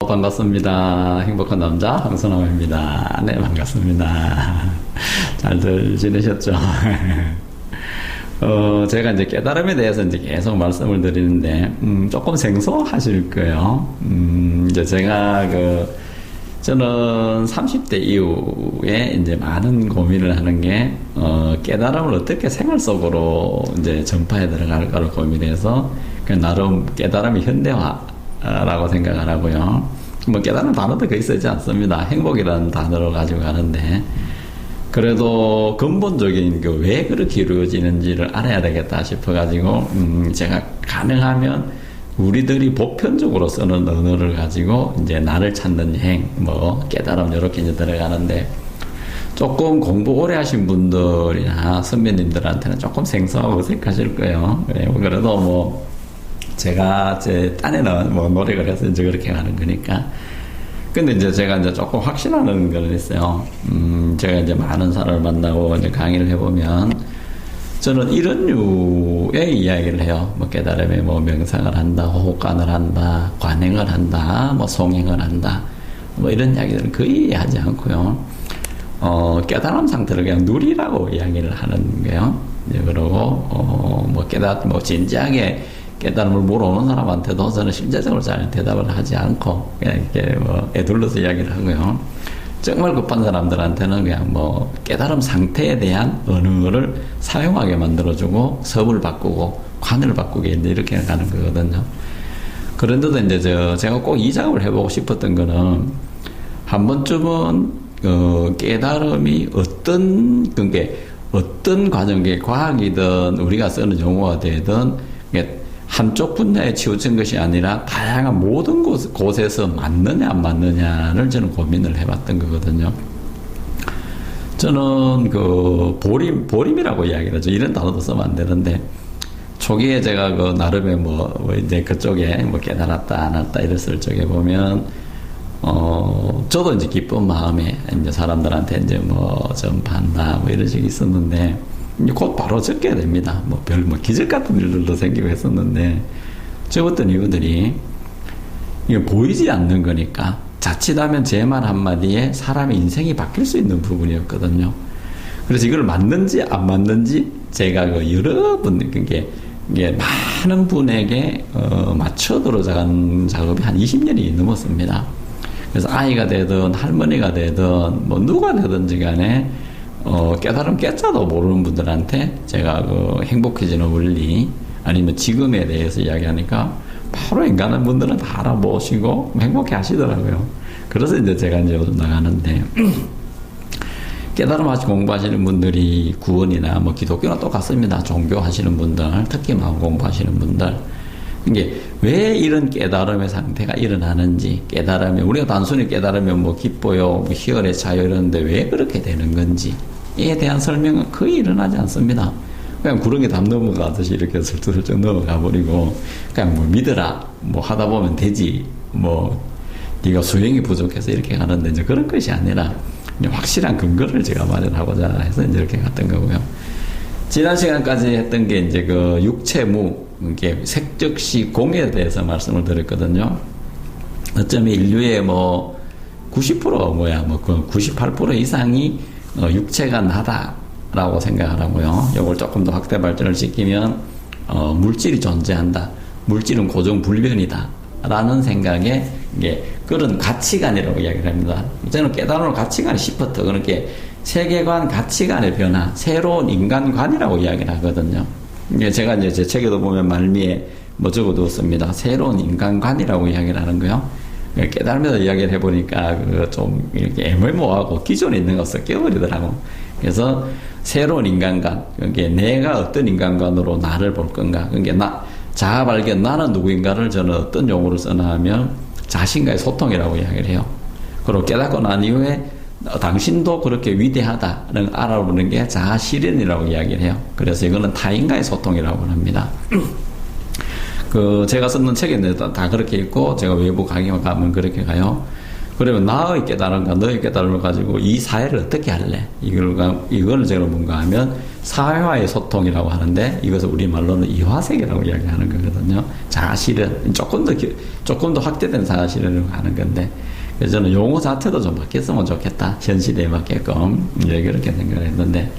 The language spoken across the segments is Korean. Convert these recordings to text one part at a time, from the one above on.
반갑습니다. 행복한 남자 황선홍입니다. 네, 반갑습니다. 잘들 지내셨죠? 제가 이제 깨달음에 대해서 이제 계속 말씀을 드리는데, 조금 생소하실 거예요. 이제 제가 저는 30대 이후에 이제 많은 고민을 하는 게, 깨달음을 어떻게 생활 속으로 이제 전파해 들어갈까를 고민해서, 나름 깨달음이 현대화라고 생각을 하고요. 뭐 깨달은 단어도 거의 쓰지 않습니다. 행복이라는 단어로 가지고 가는데, 그래도 근본적인 왜 그렇게 이루어지는지를 알아야 되겠다 싶어가지고, 제가 가능하면 우리들이 보편적으로 쓰는 언어를 가지고 이제 나를 찾는 여행, 깨달음 이렇게 이제 들어가는데, 조금 공부 오래 하신 분들이나 선배님들한테는 조금 생소하고 어색하실 거예요. 그래도 제가 제 딴에는 노력을 해서 이제 그렇게 가는 거니까. 근데 이제 제가 이제 조금 확신하는 걸 했어요. 제가 이제 많은 사람을 만나고 이제 강의를 해보면, 저는 이런 류의 이야기를 해요. 깨달음에 명상을 한다, 호흡관을 한다, 관행을 한다, 송행을 한다. 이런 이야기들은 거의 하지 않고요. 깨달음 상태를 그냥 누리라고 이야기를 하는 거예요. 그러고, 진지하게 깨달음을 물어오는 사람한테도 저는 실제적으로 잘 대답을 하지 않고 그냥 이렇게 애둘러서 이야기를 하고요. 정말 급한 사람들한테는 그냥 깨달음 상태에 대한 언어를 사용하게 만들어주고 섭을 바꾸고 관을 바꾸게 이렇게 가는 거거든요. 그런데도 이제 제가 꼭 이 작업을 해보고 싶었던 거는 한 번쯤은 깨달음이 어떤 과정에 과학이든 우리가 쓰는 용어가 되든 한쪽 분야에 치우친 것이 아니라 다양한 모든 곳에서 맞느냐 안 맞느냐를 저는 고민을 해봤던 거거든요. 저는 보림이라고 이야기를 하죠. 이런 단어도 쓰면 안 되는데, 초기에 제가 나름의 이제 그쪽에 깨달았다 안 왔다 이랬을 적에 보면, 저도 이제 기쁜 마음에 이제 사람들한테 이제 전파한다 이런 식이 있었는데, 곧 바로 적게 됩니다. 기적 같은 일들도 생기고 했었는데, 적었던 이유들이, 이게 보이지 않는 거니까, 자칫하면 제 말 한마디에 사람의 인생이 바뀔 수 있는 부분이었거든요. 그래서 이걸 맞는지 안 맞는지, 제가 이게 많은 분에게, 맞춰 들어간 작업이 한 20년이 넘었습니다. 그래서 아이가 되든, 할머니가 되든, 누가 되든지 간에, 깨달음 깨자도 모르는 분들한테 제가 행복해지는 원리 아니면 지금에 대해서 이야기하니까 바로 인간한 분들은 다 알아보시고 행복해 하시더라고요. 그래서 이제 제가 이제 요즘 나가는데, 깨달음 공부하시는 분들이 구원이나 기독교나 똑같습니다. 종교 하시는 분들, 특히 마음 공부하시는 분들, 이게 왜 이런 깨달음의 상태가 일어나는지, 우리가 단순히 깨달으면 기뻐요, 희열에 차요 이러는데 왜 그렇게 되는 건지 에 대한 설명은 거의 일어나지 않습니다. 그냥 구렁이 담 넘어가듯이 이렇게 슬쩍 넘어가 버리고, 그냥 믿어라, 하다 보면 되지, 네가 수행이 부족해서 이렇게 가는데, 이제 그런 것이 아니라 확실한 근거를 제가 마련하고자 해서 이제 이렇게 갔던 거고요. 지난 시간까지 했던 게 이제 육체무, 이게 색즉시 공에 대해서 말씀을 드렸거든요. 어쩌면 인류의 98% 이상이 육체가 나다라고 생각하라고요. 이걸 조금 더 확대 발전을 시키면, 물질이 존재한다. 물질은 고정불변이다. 라는 생각에, 그런 가치관이라고 이야기를 합니다. 저는 깨달음을 가치관이 싶었다. 그렇게 세계관, 가치관의 변화, 새로운 인간관이라고 이야기를 하거든요. 제가 이제 제 책에도 보면 말미에 적어두었습니다. 새로운 인간관이라고 이야기를 하는 거요. 깨달으면서 이야기를 해보니까 좀 이렇게 애매모호하고 기존에 있는 것을 깨버리더라고. 그래서 새로운 인간관, 내가 어떤 인간관으로 나를 볼 건가. 자아 발견, 나는 누구인가를 저는 어떤 용어를 쓰나 하면 자신과의 소통이라고 이야기를 해요. 그리고 깨닫고 난 이후에 당신도 그렇게 위대하다는 알아보는 게 자아 실현이라고 이야기를 해요. 그래서 이거는 타인과의 소통이라고 합니다. 제가 쓰는 책에는 다 그렇게 있고, 제가 외부 강의만 가면 그렇게 가요. 그러면 나의 깨달음과 너의 깨달음을 가지고 이 사회를 어떻게 할래? 이거는 제가 뭔가 하면 사회화의 소통이라고 하는데 이것을 우리말로는 이화세계라고 이야기하는 거거든요. 자아실현, 조금 더 확대된 자아실현을 하는 건데, 그래서 저는 용어 자체도 좀 바뀌었으면 좋겠다. 현 시대에 맞게끔. 그렇게 생각을 했는데,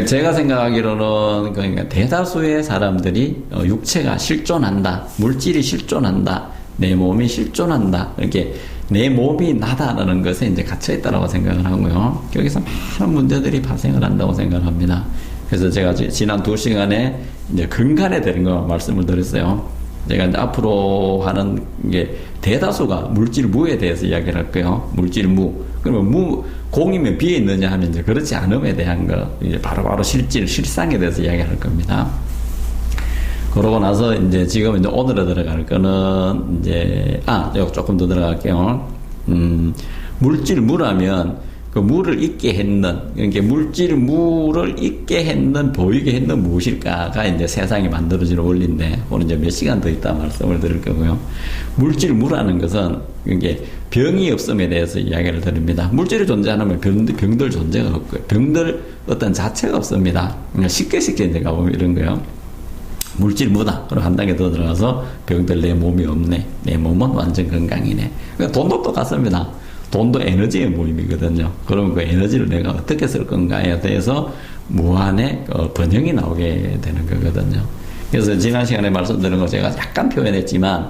제가 생각하기로는 그러니까 대다수의 사람들이 육체가 실존한다, 물질이 실존한다, 내 몸이 실존한다, 이렇게 내 몸이 나다라는 것에 이제 갇혀있다라고 생각을 하고요. 여기서 많은 문제들이 발생을 한다고 생각을 합니다. 그래서 제가 지난 2시간에 이제 근간에 대한 거 말씀을 드렸어요. 제가 이제 앞으로 하는 게 대다수가 물질 무에 대해서 이야기를 할 거예요. 물질 무. 그러면 공이면 비에 있느냐 하면 이제 그렇지 않음에 대한 거, 이제 바로바로 실상에 대해서 이야기를 할 겁니다. 그러고 나서 이제 지금 이제 오늘에 들어갈 거는 이제 조금 더 들어갈게요. 물질 무라면 그 물을 있게 했는, 그러니까 물질 무를 있게 했는, 보이게 했는 무엇일까가 이제 세상이 만들어진 원리인데, 오늘 이제 몇 시간 더 있다 말씀을 드릴 거고요. 물질 무라는 것은 이게 병이 없음에 대해서 이야기를 드립니다. 물질이 존재하면 병들 존재가 없고요. 병들 어떤 자체가 없습니다. 그러니까 쉽게 이제 가보면 이런 거예요. 물질 무다. 그럼 한 단계 더 들어가서 병들 내 몸이 없네. 내 몸은 완전 건강이네. 그러니까 돈도 똑같습니다. 돈도 에너지의 모임이거든요. 그러면 그 에너지를 내가 어떻게 쓸 건가에 대해서 무한의 번영이 나오게 되는 거거든요. 그래서 지난 시간에 말씀드린 거 제가 약간 표현했지만,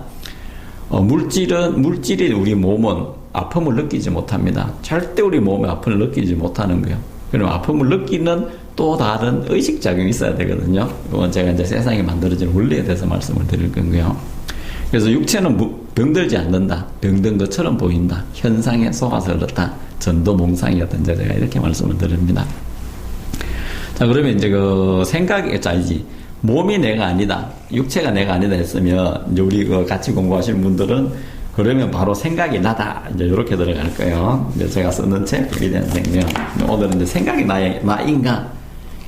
물질이 우리 몸은 아픔을 느끼지 못합니다. 절대 우리 몸에 아픔을 느끼지 못하는 거예요. 그럼 아픔을 느끼는 또 다른 의식작용이 있어야 되거든요. 이건 제가 이제 세상에 만들어진 원리에 대해서 말씀을 드릴 건데요. 그래서 육체는 병들지 않는다. 병든 것처럼 보인다. 현상에 속아서 그렇다. 전도몽상이었던 제가 이렇게 말씀을 드립니다. 자, 그러면 이제 생각이 짜이지. 몸이 내가 아니다. 육체가 내가 아니다 했으면, 이제 우리 같이 공부하시는 분들은 그러면 바로 생각이 나다. 이제 이렇게 들어갈 거예요. 이제 제가 쓰는 책, 위대한 생명. 오늘은 이제 생각이 나인가?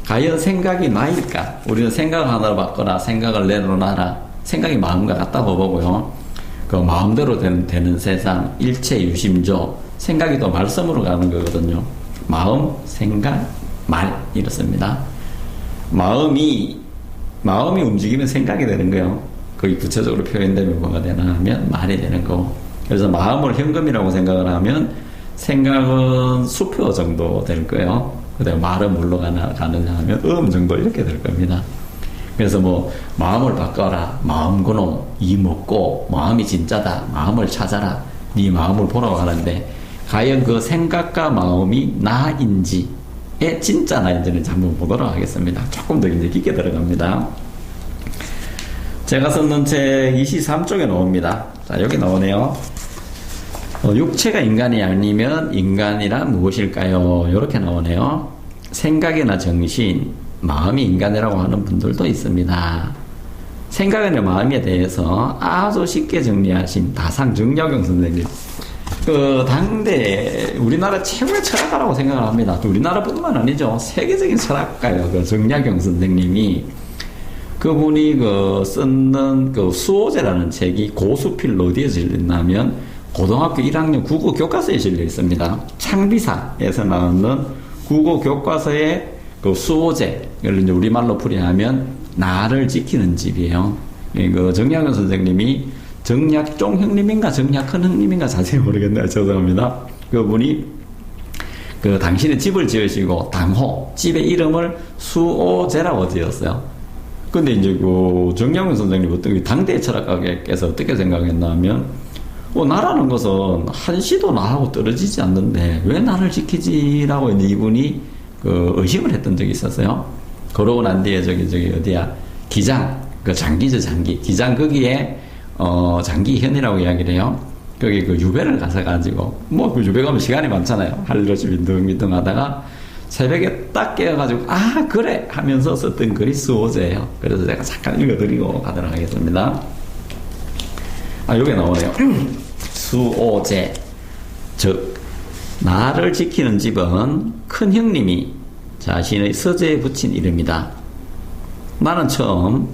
과연 생각이 나일까? 우리는 생각을 하나로 바꿔라. 생각을 내려놔라. 생각이 마음과 같다고 보고요. 그 마음대로 되는 세상, 일체 유심조. 생각이 또 말씀으로 가는 거거든요. 마음, 생각, 말. 이렇습니다. 마음이 움직이면 생각이 되는 거예요. 거기 구체적으로 표현되면 뭐가 되나 하면 말이 되는 거고. 그래서 마음을 현금이라고 생각을 하면 생각은 수표 정도 될 거예요. 그다음에 말은 뭘로 가느냐 하면 정도 이렇게 될 겁니다. 그래서 마음을 바꿔라. 마음 그놈, 이먹고, 마음이 진짜다. 마음을 찾아라. 네 마음을 보라고 하는데, 과연 그 생각과 마음이 나인지의 진짜 나인지는 한번 보도록 하겠습니다. 조금 더 이제 깊게 들어갑니다. 제가 썼는 책 23쪽에 나옵니다. 자, 여기 나오네요. 육체가 인간이 아니면 인간이란 무엇일까요? 이렇게 나오네요. 생각이나 정신, 마음이 인간이라고 하는 분들도 있습니다. 생각이나 마음에 대해서 아주 쉽게 정리하신 다상정약용 선생님. 당대 우리나라 최고의 철학가라고 생각을 합니다. 또 우리나라뿐만 아니죠. 세계적인 철학가요. 정약용 선생님이 그분이 쓰는 수호제라는 책이 고수필로 어디에 실렸냐면 고등학교 1학년 국어 교과서에 실려 있습니다. 창비사에서 나오는 국어 교과서의 수호제를 이제 우리말로 풀이하면 나를 지키는 집이에요. 정약용 선생님이 정약종 형님인가 정약큰 형님인가 자세히 모르겠네요. 죄송합니다. 그분이 당신의 집을 지으시고 당호 집의 이름을 수호제라고 지었어요. 근데 이제 정약용 선생님 어떤 당대 철학가께서 어떻게 생각했나 하면 나라는 것은 한시도 나하고 떨어지지 않는데 왜 나를 지키지라고 이제 이분이 의심을 했던 적이 있었어요. 그러고 난 뒤에 어디야 기장 장기죠. 장기 기장 거기에 장기현이라고 이야기를 해요. 거기 유배를 가서 유배 가면 시간이 많잖아요. 할 일 없이 민둥민둥 하다가 새벽에 딱 깨어가지고 그래 하면서 썼던 글이 수호제예요. 그래서 제가 잠깐 읽어드리고 가도록 하겠습니다. 여기 나오네요. 수호제. 즉 나를 지키는 집은 큰 형님이 자신의 서재에 붙인 이름이다. 나는 처음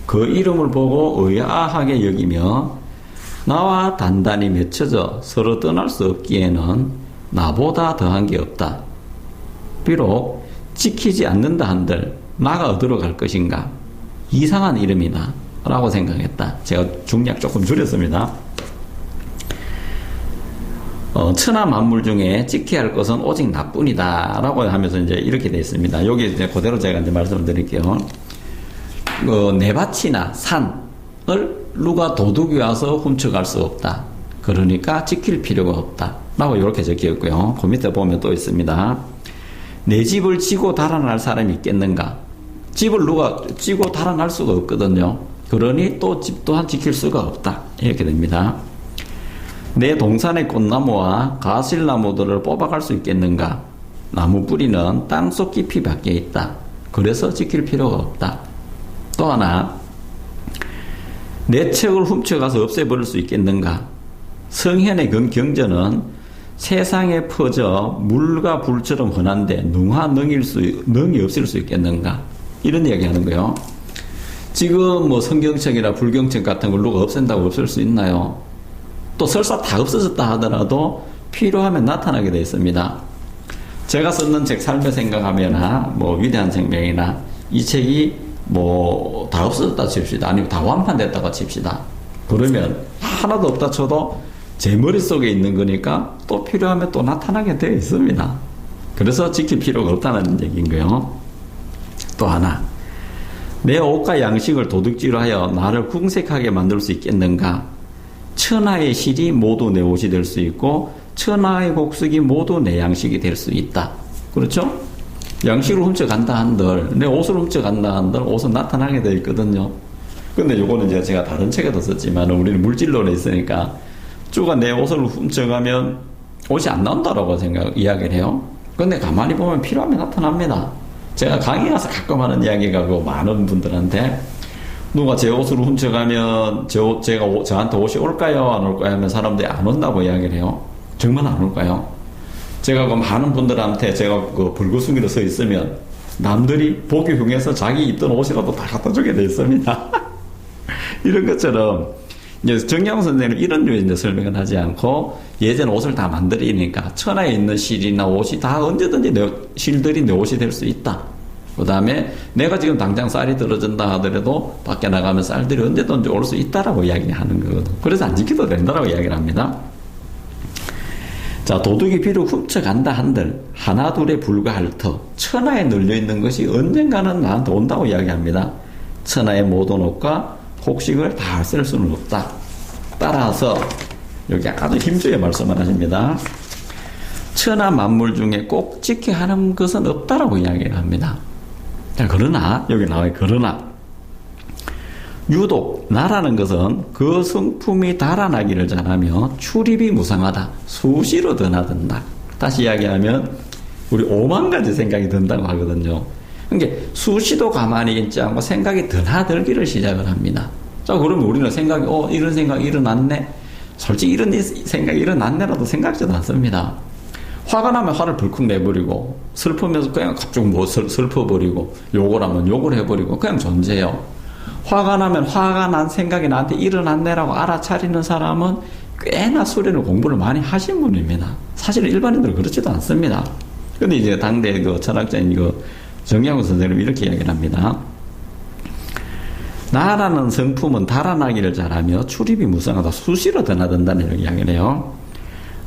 그 이름을 보고 의아하게 여기며 나와 단단히 맺혀져 서로 떠날 수 없기에는 나보다 더한 게 없다. 비록 지키지 않는다 한들 나가 어디로 갈 것인가? 이상한 이름이다 라고 생각했다. 제가 중략 조금 줄였습니다. 천하 만물 중에 지켜야 할 것은 오직 나뿐이다 라고 하면서 이제 이렇게 되어 있습니다. 여기 이제 그대로 제가 이제 말씀을 드릴게요. 내 밭이나 산을 누가 도둑이 와서 훔쳐갈 수 없다. 그러니까 지킬 필요가 없다 라고 이렇게 적혀 있고요. 그 밑에 보면 또 있습니다. 내 집을 지고 달아날 사람이 있겠는가? 집을 누가 지고 달아날 수가 없거든요. 그러니 또 집 또한 지킬 수가 없다. 이렇게 됩니다. 내 동산의 꽃나무와 가실나무들을 뽑아갈 수 있겠는가? 나무 뿌리는 땅속 깊이 박혀 있다. 그래서 지킬 필요가 없다. 또 하나, 내 책을 훔쳐가서 없애버릴 수 있겠는가? 성현의 경전은 세상에 퍼져 물과 불처럼 흔한데 능이 없을 수 있겠는가? 이런 이야기 하는 거예요. 지금 뭐 성경책이나 불경책 같은 걸 누가 없앤다고 없앨 수 있나요? 또 설사 다 없어졌다 하더라도 필요하면 나타나게 되어 있습니다. 제가 썼는 책 삶의 생각하면이나 뭐 위대한 생명이나 이 책이 뭐 다 없어졌다 칩시다. 아니면 다 완판됐다고 칩시다. 그러면 하나도 없다 쳐도 제 머릿속에 있는 거니까 또 필요하면 또 나타나게 되어 있습니다. 그래서 지킬 필요가 없다는 얘기인 거예요. 또 하나, 내 옷과 양식을 도둑질로 하여 나를 궁색하게 만들 수 있겠는가? 천하의 실이 모두 내 옷이 될 수 있고 천하의 곡식이 모두 내 양식이 될 수 있다. 그렇죠? 양식을 훔쳐간다 한들, 내 옷을 훔쳐간다 한들 옷은 나타나게 되어 있거든요. 근데 요거는 이제 제가 다른 책에도 썼지만 우리는 물질론에 있으니까 쭈가 내 옷을 훔쳐가면 옷이 안 나온다라고 이야기를 해요. 근데 가만히 보면 필요하면 나타납니다. 제가 강의 가서 가끔 하는 이야기가 그 많은 분들한테 누가 제 옷을 훔쳐가면 저한테 옷이 올까요? 안 올까요? 하면 사람들이 안 온다고 이야기를 해요. 정말 안 올까요? 제가 그 많은 분들한테 제가 그 불구숭이로 서 있으면 남들이 보기 흉해서 자기 입던 옷이라도 다 갖다 주게 돼 있습니다. 이런 것처럼 이제 정양 선생님은 이런 류의 이제 설명을 하지 않고 예전 옷을 다 만들이니까 천하에 있는 실이나 옷이 다 언제든지 실들이 내 옷이 될 수 있다. 그 다음에 내가 지금 당장 쌀이 떨어진다 하더라도 밖에 나가면 쌀들이 언제든지 올 수 있다라고 이야기하는 거거든. 그래서 안 지켜도 된다라고 이야기를 합니다. 자, 도둑이 비록 훔쳐간다 한들 하나둘에 불과할 터 천하에 널려있는 것이 언젠가는 나한테 온다고 이야기합니다. 천하의 모든 옷과 곡식을 다 쓸 수는 없다. 따라서 여기 아주 힘주에 말씀을 하십니다. 천하 만물 중에 꼭 지켜야 하는 것은 없다라고 이야기를 합니다. 자, 그러나 여기 나와요. 그러나 유독 나라는 것은 그 성품이 달아나기를 잘하며 출입이 무상하다. 수시로 드나든다. 다시 이야기하면 우리 5만 가지 생각이 든다고 하거든요. 그러니까 수시도 가만히 있지 않고 생각이 드나들기를 시작을 합니다. 자, 그러면 우리는 생각이 이런 생각이 일어났네. 솔직히 이런 생각이 일어났네라도 생각지도 않습니다. 화가 나면 화를 불컥 내버리고 슬프면서 그냥 갑자기 뭐 슬퍼버리고 욕을 하면 욕을 해버리고 그냥 존재해요. 화가 나면 화가 난 생각이 나한테 일어났네라고 알아차리는 사람은 꽤나 수련을 공부를 많이 하신 분입니다. 사실 일반인들은 그렇지도 않습니다. 근데 이제 당대 그 철학자인 정양훈 선생님은 이렇게 이야기를 합니다. 나라는 성품은 달아나기를 잘하며 출입이 무상하다. 수시로 드나든다는 이야기를 해요.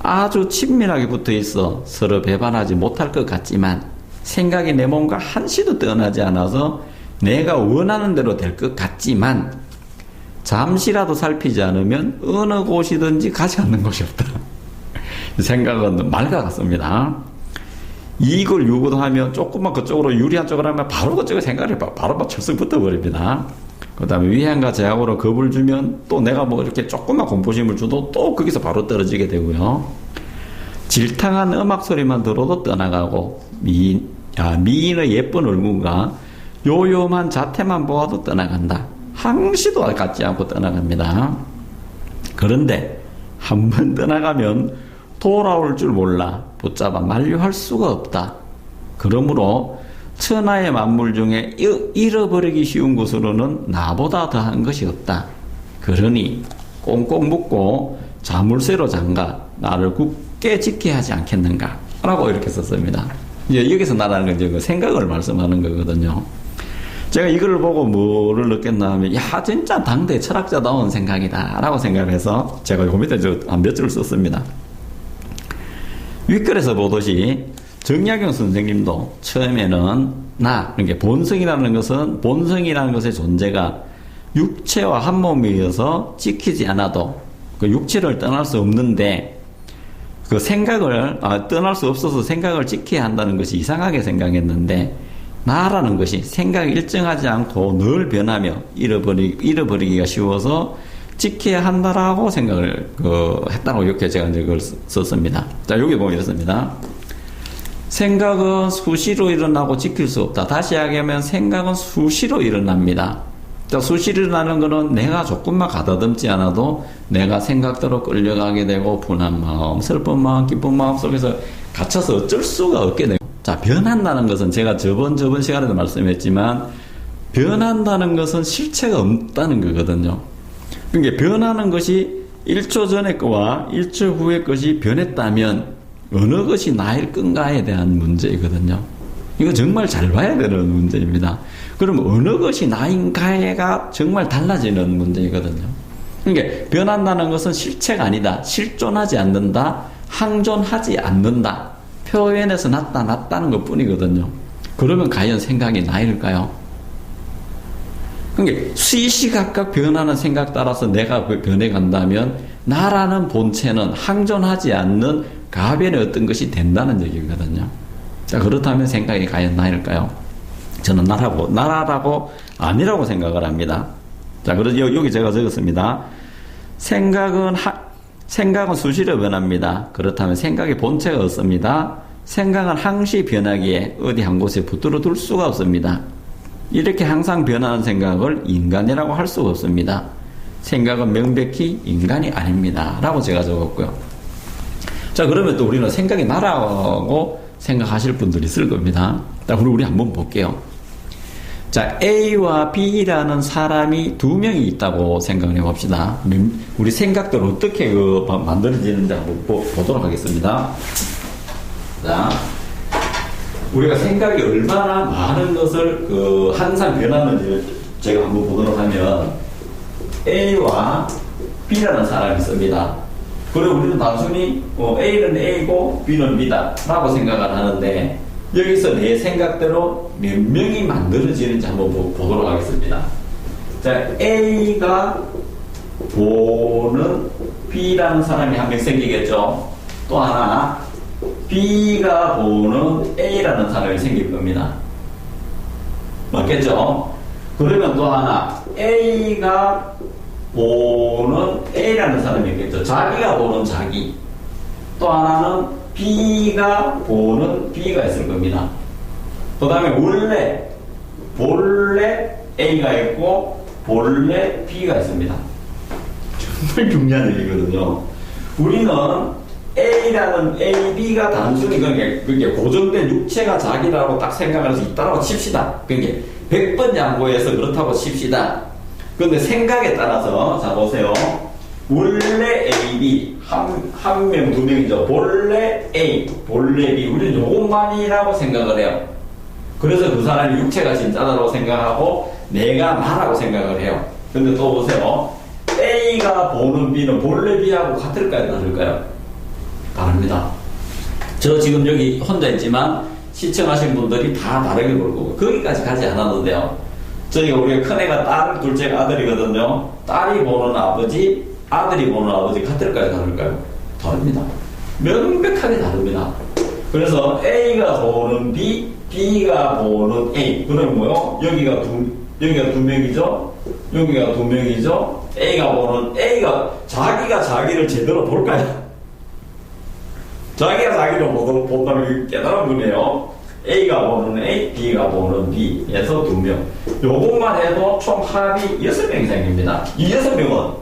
아주 친밀하게 붙어 있어 서로 배반하지 못할 것 같지만 생각이 내 몸과 한시도 떠나지 않아서 내가 원하는 대로 될 것 같지만 잠시라도 살피지 않으면 어느 곳이든지 가지 않는 곳이 없다. 생각은 말과 같습니다. 이익을 요구하면 조금만 그쪽으로 유리한 쪽으로 하면 바로 그쪽에 생각이 바로 철썩 붙어버립니다. 그 다음에 위안과 제약으로 겁을 주면 또 내가 뭐 이렇게 조금만 공포심을 줘도 또 거기서 바로 떨어지게 되고요. 질탕한 음악 소리만 들어도 떠나가고 미인의 예쁜 얼굴과 요염한 자태만 보아도 떠나간다. 항시도 갖지 않고 떠나갑니다. 그런데 한 번 떠나가면 돌아올 줄 몰라 붙잡아 만류할 수가 없다. 그러므로 천하의 만물 중에 잃어버리기 쉬운 것으로는 나보다 더한 것이 없다. 그러니 꽁꽁 묶고 자물쇠로 잠가 나를 굳게 지켜야 하지 않겠는가 라고 이렇게 썼습니다. 이제 여기서 나라는 건 이제 그 생각을 말씀하는 거거든요. 제가 이걸 보고 뭐를 느꼈나 하면 야 진짜 당대 철학자다운 생각이다 라고 생각을 해서 제가 요 밑에 몇 줄을 썼습니다. 윗글에서 보듯이 정약용 선생님도 처음에는 그러니까 본성이라는 것의 존재가 육체와 한 몸이어서 지키지 않아도 그 육체를 떠날 수 없는데 그 생각을 떠날 수 없어서 생각을 지켜야 한다는 것이 이상하게 생각했는데 나라는 것이 생각이 일정하지 않고 늘 변하며 잃어버리기가 쉬워서 지켜야 한다라고 생각을 했다고 이렇게 제가 이제 그걸 썼습니다. 자, 여기 보면 이렇습니다. 생각은 수시로 일어나고 지킬 수 없다. 다시 이야기하면 생각은 수시로 일어납니다. 자, 수시로 일어나는 것은 내가 조금만 가다듬지 않아도 내가 생각대로 끌려가게 되고 분한 마음, 슬픈 마음, 기쁜 마음 속에서 갇혀서 어쩔 수가 없게 되고 자, 변한다는 것은 제가 저번 시간에도 말씀했지만 변한다는 것은 실체가 없다는 거거든요. 그러니까 변하는 것이 1초 전의 거와 1초 후의 것이 변했다면 어느 것이 나일 건가에 대한 문제이거든요. 이거 정말 잘 봐야 되는 문제입니다. 그럼 어느 것이 나인가가 정말 달라지는 문제이거든요. 그러니까 변한다는 것은 실체가 아니다. 실존하지 않는다. 항존하지 않는다. 표현에서 나타났다는 것 뿐이거든요. 그러면 과연 생각이 나일까요? 그러니까 시시각각 변하는 생각 따라서 내가 변해간다면 나라는 본체는 항존하지 않는 가변의 어떤 것이 된다는 얘기거든요. 자, 그렇다면 생각이 과연 나일까요? 저는 나라라고 아니라고 생각을 합니다. 자, 그래서 여기 제가 적었습니다. 생각은 수시로 변합니다. 그렇다면 생각의 본체가 없습니다. 생각은 항시 변하기에 어디 한 곳에 붙들어 둘 수가 없습니다. 이렇게 항상 변하는 생각을 인간이라고 할 수가 없습니다. 생각은 명백히 인간이 아닙니다. 라고 제가 적었고요. 자, 그러면 또 우리는 생각이 나라고 생각하실 분들이 있을 겁니다. 자, 그럼 우리 한번 볼게요. 자, A와 B라는 사람이 두 명이 있다고 생각을 해봅시다. 우리 생각대로 어떻게 만들어지는지 한번 보도록 하겠습니다. 자, 우리가 생각이 얼마나 많은 것을 항상 변하는지 제가 한번 보도록 하면 A와 B라는 사람이 있습니다. 그리고 우리는 단순히 A는 A고 B는 B다 라고 생각을 하는데 여기서 내 생각대로 몇 명이 만들어지는지 한번 보도록 하겠습니다. 자, A가 보는 B라는 사람이 한 명 생기겠죠. 또 하나 B가 보는 A라는 사람이 생길 겁니다. 맞겠죠? 그러면 또 하나 A가 보는 A라는 사람이 있겠죠. 자기가 보는 자기. 또 하나는 B가 보는 B가 있을 겁니다. 그 다음에 본래 A가 있고 본래 B가 있습니다. 정말 중요한 얘기거든요. 우리는 A라는 A, B가 단순히 그게 고정된 육체가 자기라고 딱 생각할 수 있다고 칩시다. 그게 100번 양보해서 그렇다고 칩시다. 그런데 생각에 따라서 자 보세요. 원래 A, B 한 명, 두 명이죠. 본래 A, 본래 B 우리는 요것만이라고 생각을 해요. 그래서 그 사람이 육체가 진짜다라고 생각하고 내가 나라고 생각을 해요. 근데 또 보세요. A가 보는 B는 본래 B하고 같을까요? 다를까요? 다릅니다. 저 지금 여기 혼자 있지만 시청하신 분들이 다 다르게 볼 거고 거기까지 가지 않아도 돼요. 우리가 큰애가 딸, 둘째가 아들이거든요. 딸이 보는 아버지, 아들이 보는 아버지 같을까요? 다를까요? 다릅니다. 명백하게 다릅니다. 그래서 A가 보는 B, B가 보는 A. 그러면 뭐요? 여기가 두 명이죠? 여기가 두 명이죠? A가 자기가 자기를 제대로 볼까요? 자기가 자기를 본다면 깨달은 분이에요. A가 보는 A, B가 보는 B에서 2명. 요것만 해도 총 합이 6명이 생깁니다. 이 6명은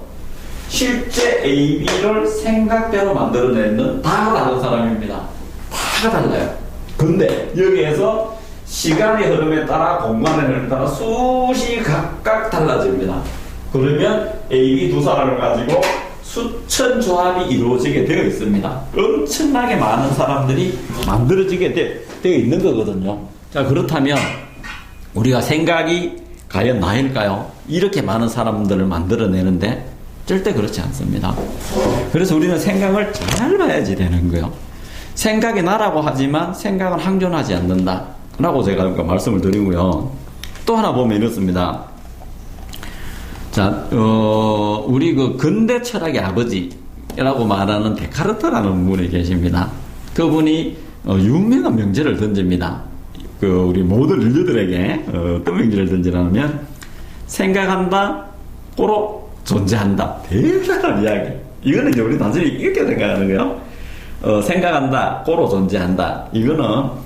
실제 A, B를 생각대로 만들어내는 다 다른 사람입니다. 다 달라요. 근데 여기에서 시간의 흐름에 따라 공간의 흐름에 따라 수시 각각 달라집니다. 그러면 A, B 두 사람을 가지고 수천 조합이 이루어지게 되어 있습니다. 엄청나게 많은 사람들이 만들어지게 되어 있는 거거든요. 자, 그렇다면 우리가 생각이 과연 나일까요? 이렇게 많은 사람들을 만들어내는데 절대 그렇지 않습니다. 그래서 우리는 생각을 잘 봐야지 되는 거예요. 생각이 나라고 하지만 생각은 항존하지 않는다 라고 제가 말씀을 드리고요. 또 하나 보면 이렇습니다. 자, 우리 그 근대 철학의 아버지라고 말하는 데카르트라는 분이 계십니다. 그분이 유명한 명제를 던집니다. 우리 모든 인류들에게 어떤 명제를 던지냐면 생각한다, 꼬로 존재한다. 대단한 이야기. 이거는 이제 우리 단순히 이렇게 생각하는 거예요. 생각한다, 꼬로 존재한다. 이거는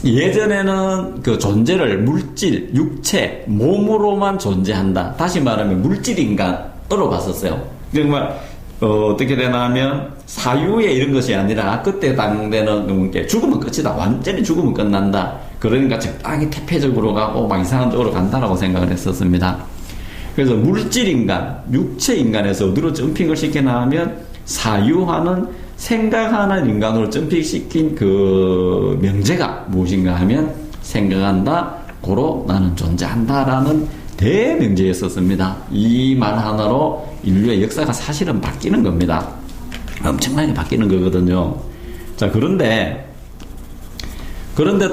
예전에는 그 존재를 물질, 육체, 몸으로만 존재한다. 다시 말하면 물질 인간으로 봤었어요. 정말 어떻게 되나 하면 사유에 이런 것이 아니라 그때 당대는 죽으면 끝이다. 완전히 죽으면 끝난다. 그러니까 적당히 태폐적으로 가고 막 이상한 쪽으로 간다라고 생각을 했었습니다. 그래서 물질 인간, 육체 인간에서 어디로 점핑을 시키나 하면 사유하는 생각하는 인간으로 점핑시킨 그 명제가 무엇인가 하면 생각한다, 고로 나는 존재한다라는 대명제였었습니다. 이 말 하나로 인류의 역사가 사실은 바뀌는 겁니다. 엄청나게 바뀌는 거거든요. 자, 그런데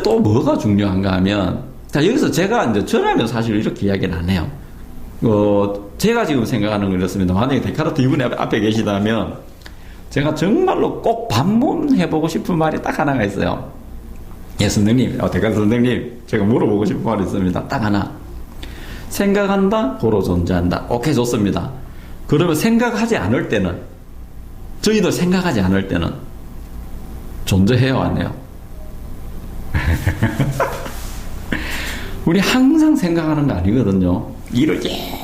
또 뭐가 중요한가 하면, 자, 여기서 제가 이제 저라면 사실 이렇게 이야기는 안 해요. 제가 지금 생각하는 건 이렇습니다. 만약에 데카르트 이분이 앞에 계시다면, 제가 정말로 꼭 반문해보고 싶은 말이 딱 하나가 있어요. 예, 선생님, 데카르트 선생님, 제가 물어보고 싶은 말이 있습니다. 딱 하나. 생각한다, 고로 존재한다. 오케이, 좋습니다. 그러면 생각하지 않을 때는, 저희들 생각하지 않을 때는 존재해요, 안 해요? 우리 항상 생각하는 거 아니거든요. 일을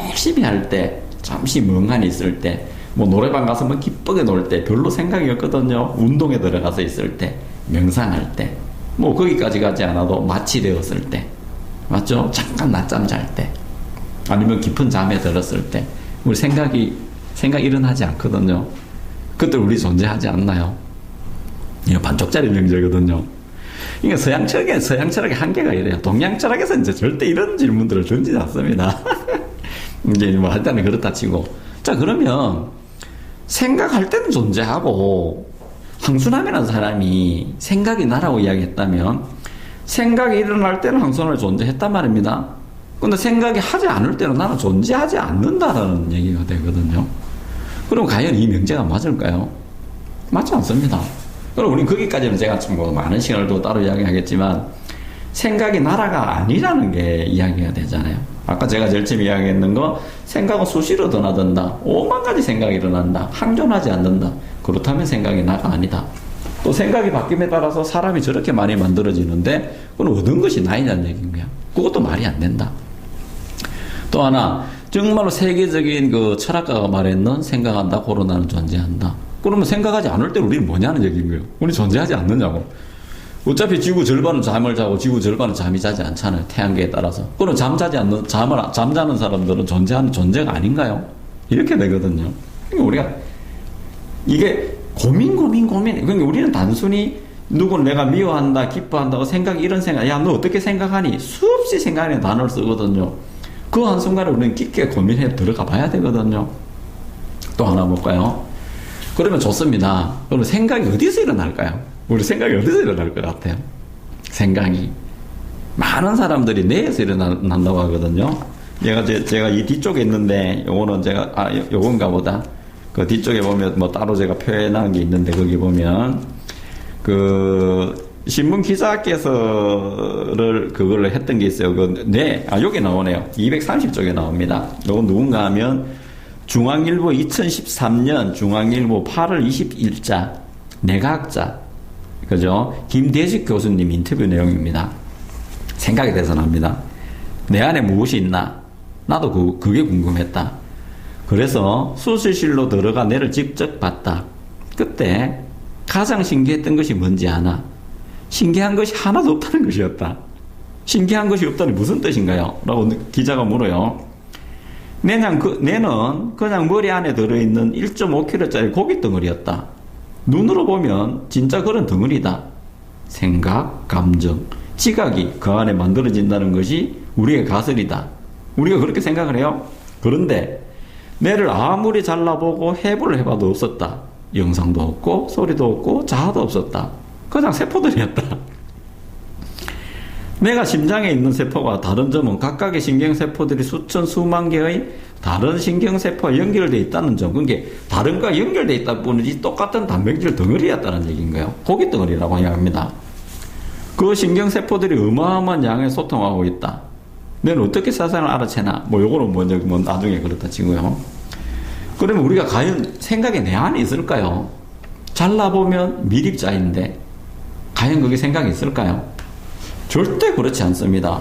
열심히 할 때, 잠시 멍하니 있을 때, 뭐 노래방 가서 뭐 기쁘게 놀 때, 별로 생각이 없거든요. 운동에 들어가서 있을 때, 명상할 때, 뭐 거기까지 가지 않아도 마취되었을 때, 맞죠? 잠깐 낮잠 잘 때, 아니면 깊은 잠에 들었을 때, 우리 생각 일어나지 않거든요. 그때 우리 존재하지 않나요? 이거 반쪽짜리 명제거든요. 이게 서양 철학의 한계가 이래요. 동양 철학에서 이제 절대 이런 질문들을 던지지 않습니다. 이제 뭐 할 때는 그렇다 치고. 자, 그러면 생각할 때는 존재하고 항순함이라는 사람이 생각이 나라고 이야기했다면 생각이 일어날 때는 항순함이 존재했단 말입니다. 근데 생각이 하지 않을 때는 나는 존재하지 않는다라는 얘기가 되거든요. 그럼 과연 이 명제가 맞을까요? 맞지 않습니다. 그럼 우리는 거기까지는 제가 뭐 많은 시간을 두고 따로 이야기하겠지만 생각이 나라가 아니라는 게 이야기가 되잖아요. 아까 제가 제일 처음 이야기했는 거 생각은 수시로 드나든다. 5만 가지 생각이 일어난다. 항존하지 않는다. 그렇다면 생각이 나가 아니다. 또 생각이 바뀜에 따라서 사람이 저렇게 많이 만들어지는데 그건 얻은 것이 나이냐는 얘기인 거야. 그것도 말이 안 된다. 또 하나 정말로 세계적인 그 철학가가 말했는 생각한다, 고로 나는 존재한다. 그러면 생각하지 않을 때 우리는 뭐냐는 얘기인 거예요. 우리 존재하지 않느냐고. 어차피 지구 절반은 잠을 자고 지구 절반은 잠이 자지 않잖아요. 태양계에 따라서. 그럼 잠자는 사람들은 존재하는 존재가 아닌가요? 이렇게 되거든요. 그러니까 우리가 이게 고민. 그러니까 우리는 단순히 누구는 내가 미워한다, 기뻐한다고 이런 생각, 야, 너 어떻게 생각하니? 수없이 생각하는 단어를 쓰거든요. 그 한순간에 우리는 깊게 고민해 들어가 봐야 되거든요. 또 하나 볼까요? 그러면 좋습니다. 그럼 생각이 어디서 일어날까요? 우리 생각이 어디서 일어날 것 같아요? 생각이. 많은 사람들이 뇌에서 일어난다고 하거든요. 제가 이 뒤쪽에 있는데, 요거는 요건가 보다. 그 뒤쪽에 보면 뭐 따로 제가 표현한 게 있는데, 거기 보면, 신문 기자께서를 그걸로 했던 게 있어요. 여기 나오네요. 230쪽에 나옵니다. 요건 누군가 하면, 중앙일보 2013년 중앙일보 8월 21자 내각자 그죠? 김대식 교수님 인터뷰 내용입니다. 생각에 대해서 나옵니다. 내 안에 무엇이 있나? 나도 그게 궁금했다. 그래서 수술실로 들어가 내를 직접 봤다. 그때 가장 신기했던 것이 뭔지 아나? 신기한 것이 하나도 없다는 것이었다. 신기한 것이 없다니 무슨 뜻인가요? 라고 기자가 물어요. 뇌는 그냥 머리 안에 들어있는 1.5kg짜리 고기 덩어리였다. 눈으로 보면 진짜 그런 덩어리다. 생각, 감정, 지각이 그 안에 만들어진다는 것이 우리의 가설이다. 우리가 그렇게 생각을 해요. 그런데 뇌를 아무리 잘라보고 해부를 해봐도 없었다. 영상도 없고 소리도 없고 자아도 없었다. 그냥 세포들이었다. 뇌가 심장에 있는 세포가 다른 점은 각각의 신경세포들이 수천 수만 개의 다른 신경세포와 연결되어 있다는 점. 그게 다른 거와 연결되어 있다 뿐이지 똑같은 단백질 덩어리였다는 얘기인 거예요. 고기 덩어리라고 이야기합니다. 그 신경세포들이 어마어마한 양에 소통하고 있다. 뇌는 어떻게 세상을 알아채나? 요거는 먼저 나중에 그렇다 치고요. 그러면 우리가 과연 생각이 내 안에 있을까요? 잘라보면 미립자인데 과연 그게 생각이 있을까요? 절대 그렇지 않습니다.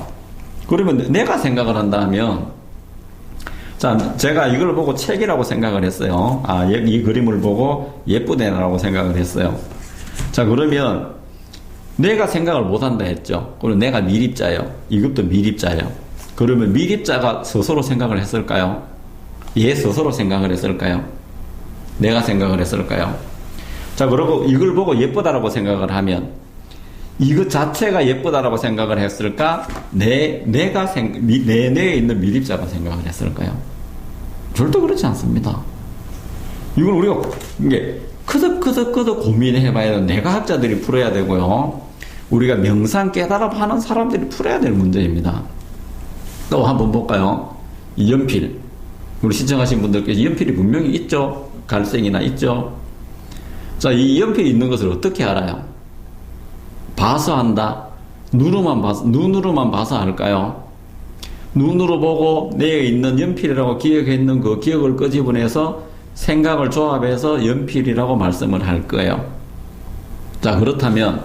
그러면 내가 생각을 한다면, 자, 제가 이걸 보고 책이라고 생각을 했어요. 이 그림을 보고 예쁘네라고 생각을 했어요. 자, 그러면 내가 생각을 못한다 했죠. 그럼 내가 미립자예요. 이것도 미립자예요. 그러면 미립자가 스스로 생각을 했을까요? 얘 스스로 생각을 했을까요? 내가 생각을 했을까요? 자, 그리고 이걸 보고 예쁘다라고 생각을 하면 이것 자체가 예쁘다라고 생각을 했을까? 내 뇌에 있는 미립자가 생각을 했을까요? 절대 그렇지 않습니다. 이걸 우리가 이게 크득 고민해봐야 되는 뇌과학자들이 풀어야 되고요. 우리가 명상 깨달음 하는 사람들이 풀어야 될 문제입니다. 또 한번 볼까요? 이 연필. 우리 시청하신 분들께서 연필이 분명히 있죠? 갈색이나 있죠? 자, 이 연필이 있는 것을 어떻게 알아요? 봐서 한다. 눈으로만 봐서 알까요? 눈으로 보고 뇌에 있는 연필이라고 기억했는 그 기억을 끄집어내서 생각을 조합해서 연필이라고 말씀을 할 거예요. 자, 그렇다면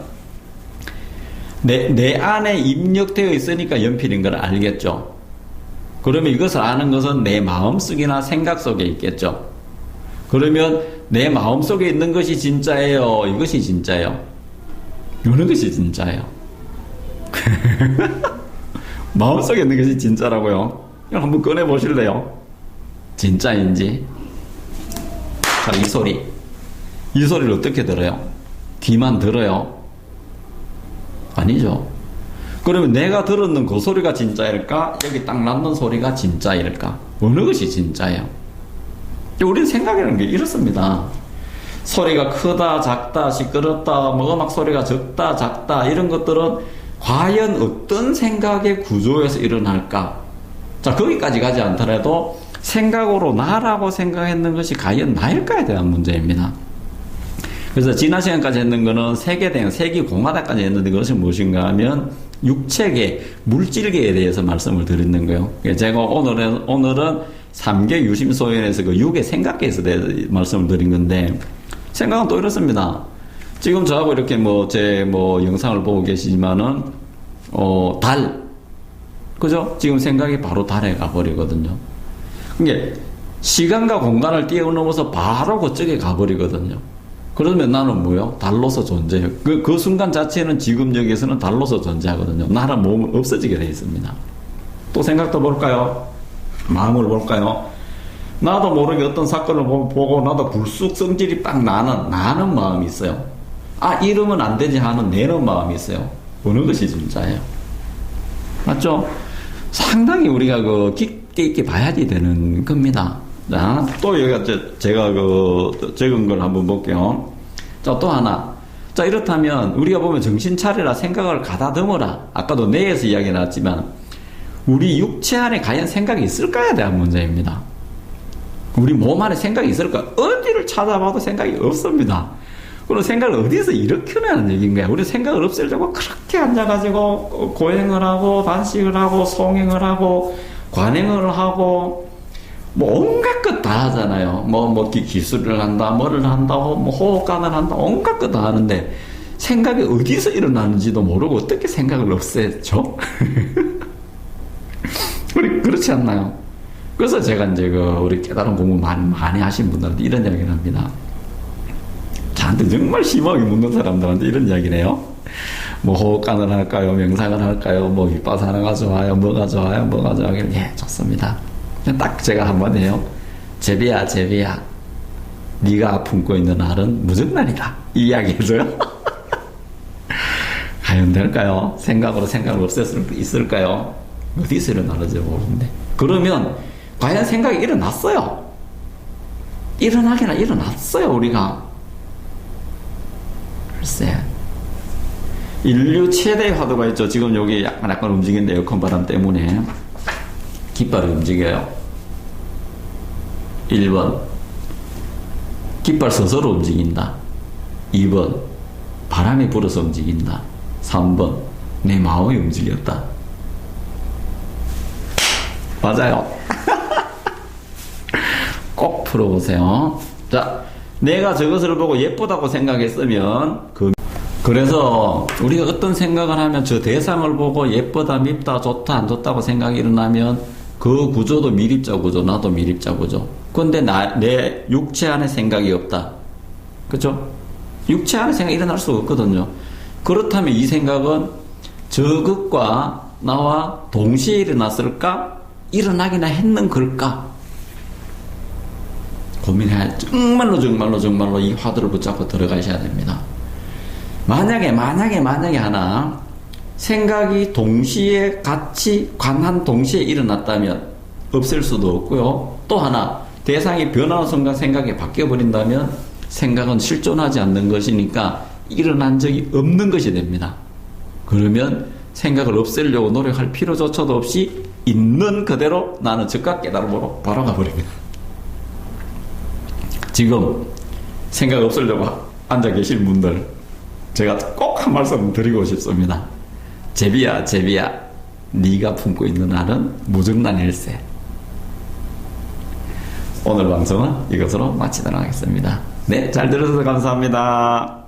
내 안에 입력되어 있으니까 연필인 걸 알겠죠? 그러면 이것을 아는 것은 내 마음속이나 생각 속에 있겠죠? 그러면 내 마음속에 있는 것이 진짜예요? 이것이 진짜예요? 어느 것이 진짜예요? 마음속에 있는 것이 진짜라고요? 이걸 한번 꺼내보실래요? 진짜인지? 자, 이 소리. 이 소리를 어떻게 들어요? 귀만 들어요? 아니죠. 그러면 내가 들었는 그 소리가 진짜일까? 여기 딱 났는 소리가 진짜일까? 어느 것이 진짜예요? 우리는 생각이라는 게 이렇습니다. 소리가 크다, 작다, 시끄럽다, 음악 소리가 적다, 작다, 이런 것들은 과연 어떤 생각의 구조에서 일어날까? 자, 거기까지 가지 않더라도 생각으로 나라고 생각했는 것이 과연 나일까에 대한 문제입니다. 그래서 지난 시간까지 했는 거는 세계공하다까지 했는데 그것이 무엇인가 하면 육체계, 물질계에 대해서 말씀을 드리는 거예요. 제가 오늘은 3계 유심소연에서 그 육의 생각계에서 대해서 말씀을 드린 건데, 생각은 또 이렇습니다. 지금 저하고 이렇게 제 영상을 보고 계시지만은, 달. 그죠? 지금 생각이 바로 달에 가버리거든요. 그게 시간과 공간을 뛰어넘어서 바로 그쪽에 가버리거든요. 그러면 나는 뭐요? 달로서 존재해요. 그 순간 자체는 지금 여기에서는 달로서 존재하거든요. 나란 몸은 없어지게 되어 있습니다. 또 생각도 볼까요? 마음을 볼까요? 나도 모르게 어떤 사건을 보고 나도 불쑥 성질이 빡 나는 마음이 있어요. 이러면 안 되지 하는 내는 마음이 있어요. 어느 것이 진짜예요? 맞죠? 상당히 우리가 깊게 있게 봐야지 되는 겁니다. 자, 또 여기가 제가 적은 걸 한번 볼게요. 자, 또 하나. 자, 이렇다면 우리가 보면 정신 차리라, 생각을 가다듬어라. 아까도 뇌에서 이야기 나왔지만 우리 육체 안에 과연 생각이 있을까에 대한 문제입니다. 우리 몸 안에 생각이 있을까? 어디를 찾아봐도 생각이 없습니다. 그럼 생각을 어디서 일으켜내는 얘기인 거야? 우리 생각을 없애려고 그렇게 앉아가지고 고행을 하고 단식을 하고 송행을 하고 관행을 하고 온갖 것 다 하잖아요. 기술을 한다, 뭐를 한다, 호흡관을 한다, 온갖 것 다 하는데 생각이 어디서 일어나는지도 모르고 어떻게 생각을 없애죠? 우리 그렇지 않나요? 그래서 제가 이제 우리 깨달은 공부 많이 하신 분들한테 이런 이야기를 합니다. 저한테 정말 심하게 묻는 사람들한테 이런 이야기를 해요. 호흡관을 할까요? 명상을 할까요? 윗바사나가 좋아요? 뭐가 좋아요? 예, 좋습니다. 딱 제가 한마디 해요. 제비야, 제비야. 네가 품고 있는 알은 무정란이다. 이 이야기 해줘요. 과연 될까요? 생각으로 생각을 없앨 수 있을까요? 어디서 일어나는지 모르는데. 그러면 과연 생각이 일어났어요. 일어나기나 일어났어요, 우리가. 글쎄. 인류 최대 화두가 있죠. 지금 여기 약간 움직이는데 에어컨 바람 때문에 깃발이 움직여요. 1번 깃발 스스로 움직인다. 2번 바람이 불어서 움직인다. 3번 내 마음이 움직였다. 맞아요. 꼭 풀어보세요. 자, 내가 저것을 보고 예쁘다고 생각했으면 그래서 우리가 어떤 생각을 하면 저 대상을 보고 예쁘다, 밉다, 좋다, 안 좋다고 생각이 일어나면 그 구조도 미립자 구조, 나도 미립자 구조. 근데 내 육체 안에 생각이 없다. 그죠? 육체 안에 생각이 일어날 수가 없거든요. 그렇다면 이 생각은 저것과 나와 동시에 일어났을까? 일어나기나 했는 걸까? 고민해야 정말로 이 화두를 붙잡고 들어가셔야 됩니다. 만약에 하나 생각이 동시에 같이 관한 동시에 일어났다면 없을 수도 없고요. 또 하나 대상이 변하는 순간 생각이 바뀌어버린다면 생각은 실존하지 않는 것이니까 일어난 적이 없는 것이 됩니다. 그러면 생각을 없애려고 노력할 필요조차도 없이 있는 그대로 나는 즉각 깨달음으로 바로 가버립니다. 지금 생각 없애려고 앉아 계신 분들 제가 꼭 한 말씀 드리고 싶습니다. 제비야, 제비야, 네가 품고 있는 알은 무정란일세. 오늘 방송은 이것으로 마치도록 하겠습니다. 네, 잘 들어주셔서 감사합니다.